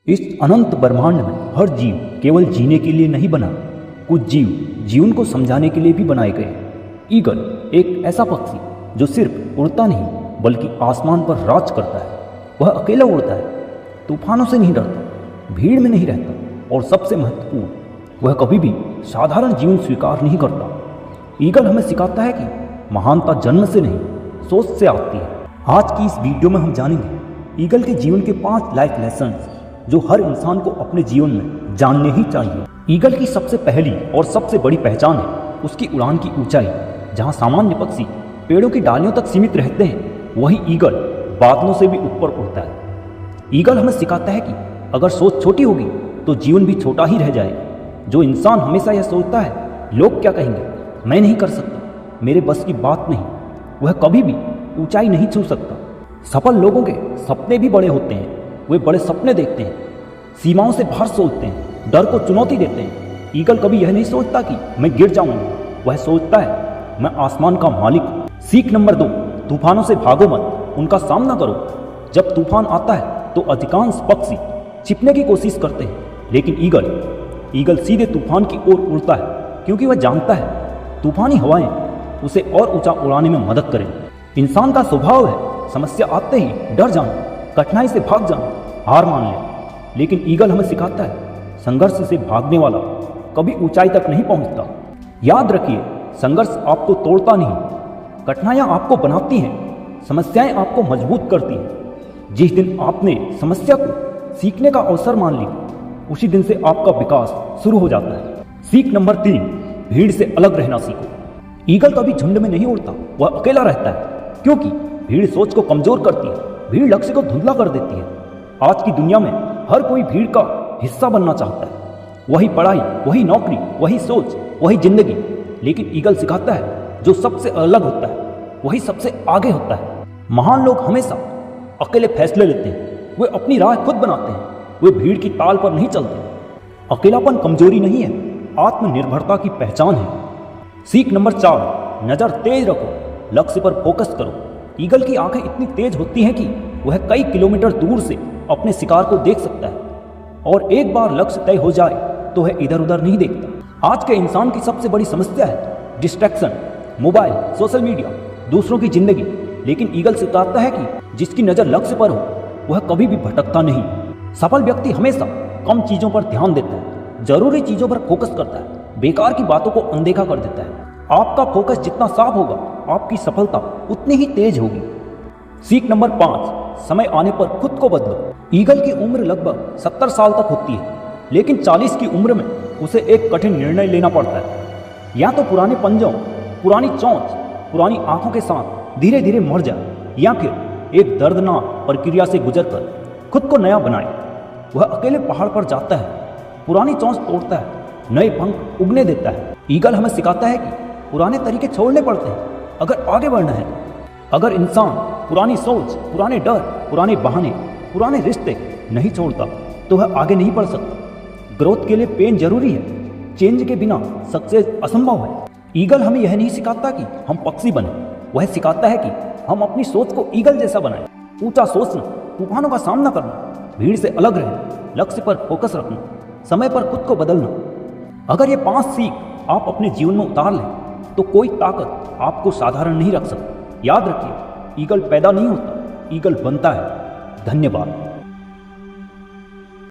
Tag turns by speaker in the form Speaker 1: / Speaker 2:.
Speaker 1: इस अनंत ब्रह्मांड में हर जीव केवल जीने के लिए नहीं बना, कुछ जीव जीवन को समझाने के लिए भी बनाए गए। ईगल एक ऐसा पक्षी जो सिर्फ उड़ता नहीं बल्कि आसमान पर राज करता है। वह अकेला उड़ता है, तूफानों से नहीं डरता, भीड़ में नहीं रहता और सबसे महत्वपूर्ण, वह कभी भी साधारण जीवन स्वीकार नहीं करता। ईगल हमें सिखाता है कि महानता जन्म से नहीं, सोच से आती है। आज की इस वीडियो में हम जानेंगे ईगल के जीवन के 5 लाइफ लेसन्स जो हर इंसान को अपने जीवन में जानने ही चाहिए। ईगल की सबसे पहली और सबसे बड़ी पहचान है उसकी उड़ान की ऊंचाई। जहां सामान्य पक्षी पेड़ों की डालियों तक सीमित रहते हैं, वही ईगल बादलों से भी ऊपर उड़ता है। ईगल हमें सिखाता है कि अगर सोच छोटी होगी तो जीवन भी छोटा ही रह जाएगा। जो इंसान हमेशा यह सोचता है लोग क्या कहेंगे, मैं नहीं कर सकता, मेरे बस की बात नहीं, वह कभी भी ऊंचाई नहीं छू सकता। सफल लोगों के सपने भी बड़े होते हैं। वे बड़े सपने देखते हैं, सीमाओं से बाहर सोचते हैं, डर को चुनौती देते हैं। ईगल कभी यह नहीं सोचता कि मैं गिर जाऊंगा, वह सोचता है मैं आसमान का मालिक हूं। सीख नंबर 2, तूफानों से भागो मत, उनका सामना करो। जब तूफान आता है तो अधिकांश पक्षी छिपने की कोशिश करते हैं, लेकिन ईगल सीधे तूफान की ओर उड़ता है, क्योंकि वह जानता है तूफानी हवाएं उसे और ऊंचा उड़ाने में मदद करेंगी। इंसान का स्वभाव है समस्या आते ही डर जाना, कठिनाई से भाग जाना, हार मान लेना। लेकिन ईगल हमें सिखाता है संघर्ष से भागने वाला कभी ऊंचाई तक नहीं पहुंचता। याद रखिए, संघर्ष आपको तोड़ता नहीं, कठिनाइयां आपको बनाती हैं, समस्याएं आपको मजबूत करती हैं। जिस दिन आपने समस्या को सीखने का अवसर मान लिया, उसी दिन से आपका विकास शुरू हो जाता है। सीख नंबर 3, भीड़ से अलग रहना सीखो। ईगल कभी झुंड में नहीं उड़ता, वह अकेला रहता है, क्योंकि भीड़ सोच को कमजोर करती है, भीड़ लक्ष्य को धुंधला कर देती है। आज की दुनिया में हर कोई भीड़ का हिस्सा बनना चाहता है, वही पढ़ाई, वही नौकरी, वही सोच, वही जिंदगी। लेकिन ईगल सिखाता है जो सबसे अलग होता है वही सबसे आगे होता है। महान लोग हमेशा अकेले फैसले लेते हैं, वे अपनी राह खुद बनाते हैं, वे भीड़ की ताल पर नहीं चलते। अकेलापन कमजोरी नहीं है, आत्मनिर्भरता की पहचान है। सीख नंबर 4, नजर तेज रखो, लक्ष्य पर फोकस करो। ईगल की आंखें इतनी तेज होती हैं कि वह कई किलोमीटर दूर से अपने शिकार को देख सकता है, और एक बार लक्ष्य तय हो जाए तो वह इधर उधर नहीं देखता। आज के इंसान की सबसे बड़ी समस्या है डिस्ट्रैक्शन, मोबाइल, सोशल मीडिया, दूसरों की जिंदगी। लेकिन ईगल सिखाता है कि जिसकी नज़र लक्ष्य पर हो वह कभी भी भटकता नहीं। सफल व्यक्ति हमेशा कम चीज़ों पर ध्यान देता है, जरूरी चीज़ों पर फोकस करता है, बेकार की बातों को अनदेखा कर देता है। आपका फोकस जितना साफ होगा, आपकी सफलता उतनी ही तेज होगी। सीख नंबर 5, समय आने पर खुद को बदलो। ईगल की उम्र लगभग 70 साल तक होती है, लेकिन 40 की उम्र में उसे एक कठिन निर्णय लेना पड़ता है। या तो पुराने पंजों, पुरानी चोंच, पुरानी आंखों के साथ धीरे धीरे मर जाए, या फिर एक दर्दनाक प्रक्रिया से गुजरकर खुद को नया बनाए। वह अकेले पहाड़ पर जाता है, पुरानी चोंच तोड़ता है, नए पंख उगने देता है। ईगल हमें सिखाता है कि पुराने तरीके छोड़ने पड़ते हैं अगर आगे बढ़ना है। अगर इंसान पुरानी सोच, पुराने डर, पुराने बहाने, पुराने रिश्ते नहीं छोड़ता तो वह आगे नहीं बढ़ सकता। ग्रोथ के लिए पेन जरूरी है, चेंज के बिना सक्सेस असंभव है। ईगल हमें यह नहीं सिखाता कि हम पक्षी बने, वह सिखाता है कि हम अपनी सोच को ईगल जैसा बनाएं। ऊंचा सोचना, तूफानों का सामना करना, भीड़ से अलग रहना, लक्ष्य पर फोकस रखना, समय पर खुद को बदलना। अगर ये 5 सीख आप अपने जीवन में उतार लें तो कोई ताकत आपको साधारण नहीं रख सकती। याद रखिए, ईगल पैदा नहीं होता, ईगल बनता है। धन्यवाद।